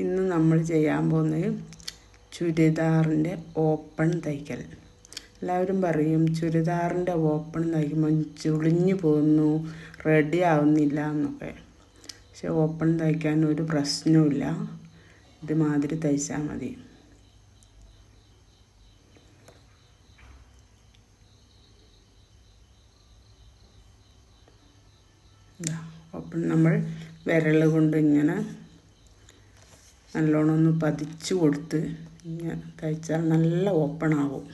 ഇന്ന് നമ്മൾ ചെയ്യാൻ പോകുന്നത് ചുരിദാറിൻ്റെ ഓപ്പൺ തയ്ക്കൽ. എല്ലാവരും പറയും ചുരിദാറിൻ്റെ ഓപ്പൺ തയ്ക്കുമ്പോൾ ചുളിഞ്ഞു പോകുന്നു, റെഡി ആവുന്നില്ല എന്നൊക്കെ. പക്ഷെ ഓപ്പൺ തയ്ക്കാൻ ഒരു പ്രശ്നവുമില്ല, ഇതുമാതിരി തയ്ച്ചാൽ മതി. ഓപ്പൺ നമ്മൾ വിരൽ കൊണ്ട് ഇങ്ങനെ നല്ലോണം ഒന്ന് പതിച്ച് കൊടുത്ത് ഇങ്ങനെ തയ്ച്ചാൽ നല്ല ഓപ്പൺ ആവും,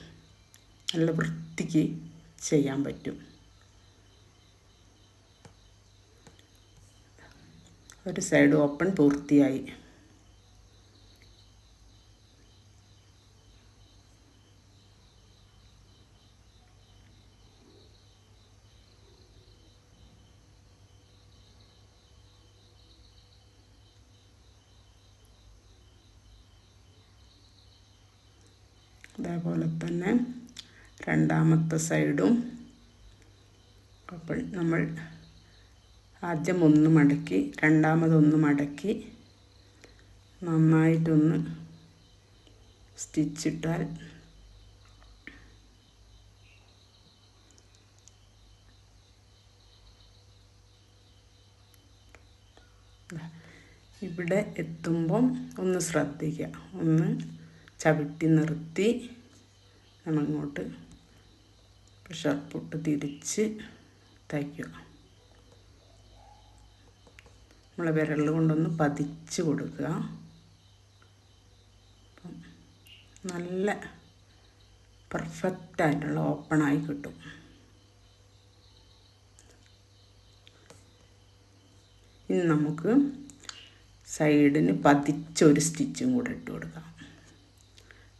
നല്ല വൃത്തിക്ക് ചെയ്യാൻ പറ്റും. ഒരു സൈഡ് ഓപ്പൺ പൂർത്തിയായി. അതേപോലെ തന്നെ രണ്ടാമത്തെ സൈഡും. അപ്പോൾ നമ്മൾ ആദ്യം ഒന്ന് മടക്കി രണ്ടാമതൊന്ന് മടക്കി നന്നായിട്ടൊന്ന് സ്റ്റിച്ചിട്ടാൽ ഇവിടെ എത്തുമ്പം ഒന്ന് ശ്രദ്ധിക്കുക, ഒന്ന് ചവിട്ടി നിർത്തി നമ്മങ്ങോട്ട് ഷർപ്പിട്ട് തിരിച്ച് തയ്ക്കുക. നമ്മളെ വിരൽ കൊണ്ടൊന്ന് പതിച്ച് കൊടുക്കുക. അപ്പം നല്ല പെർഫെക്റ്റായിട്ടുള്ള ഓപ്പണായി കിട്ടും. ഇനി നമുക്ക് സൈഡിന് പതിച്ചൊരു സ്റ്റിച്ചും കൂടെ ഇട്ട് കൊടുക്കാം.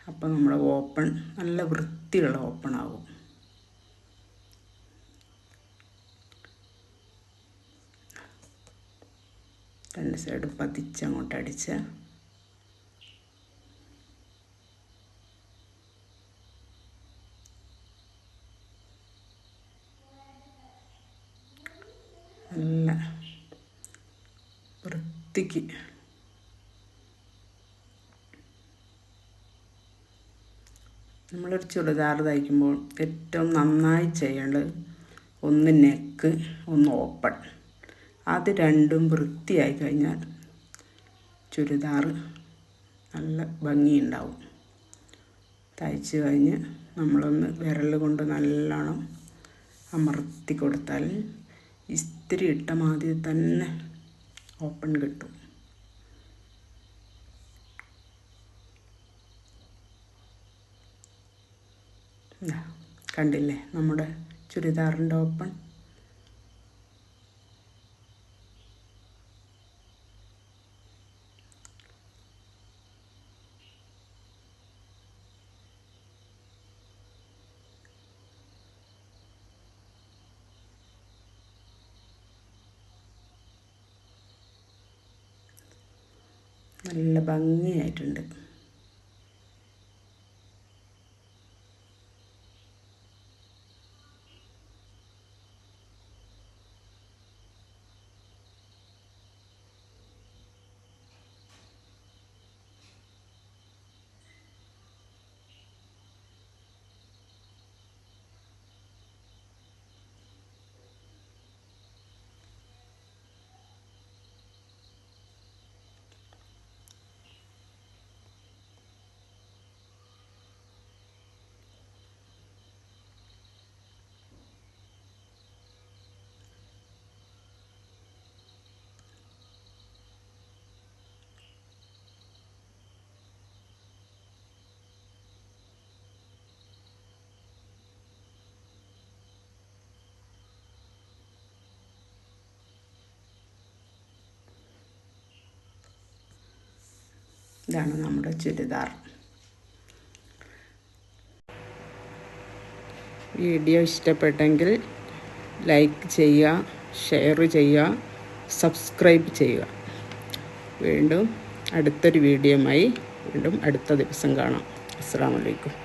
അപ്പോൾ നമ്മുടെ ഓപ്പൺ നല്ല വൃത്തിയുള്ള ഓപ്പൺ ആവും. രണ്ട് സൈഡ് പതിച്ച് അങ്ങോട്ട് അടിച്ച് നല്ല വൃത്തിക്ക് നമ്മളൊരു ചുരിദാർ തയ്ക്കുമ്പോൾ ഏറ്റവും നന്നായി ചെയ്യേണ്ടത് ഒന്ന് നെക്ക്, ഒന്ന് ഓപ്പൺ. അത് രണ്ടും വൃത്തിയായി കഴിഞ്ഞാൽ ചുരിദാർ നല്ല ഭംഗിയുണ്ടാവും. തയ്ച്ച് കഴിഞ്ഞ് നമ്മളൊന്ന് വിരൽ കൊണ്ട് നല്ലോണം അമർത്തി കൊടുത്താൽ ഇസ്തിരി ഇട്ട മാതിരി തന്നെ ഓപ്പൺ കിട്ടും. കണ്ടില്ലേ നമ്മുടെ ചുരിദാറിൻ്റെ ഓപ്പൺ? നല്ല ഭംഗിയായിട്ടുണ്ട്. ഇതാണ് നമ്മുടെ ചുരിദാർ. വീഡിയോ ഇഷ്ടപ്പെട്ടെങ്കിൽ ലൈക്ക് ചെയ്യുക, ഷെയർ ചെയ്യുക, സബ്സ്ക്രൈബ് ചെയ്യുക. വീണ്ടും അടുത്തൊരു വീഡിയോയുമായി വീണ്ടും അടുത്ത ദിവസം കാണാം. അസ്സലാമു അലൈക്കും.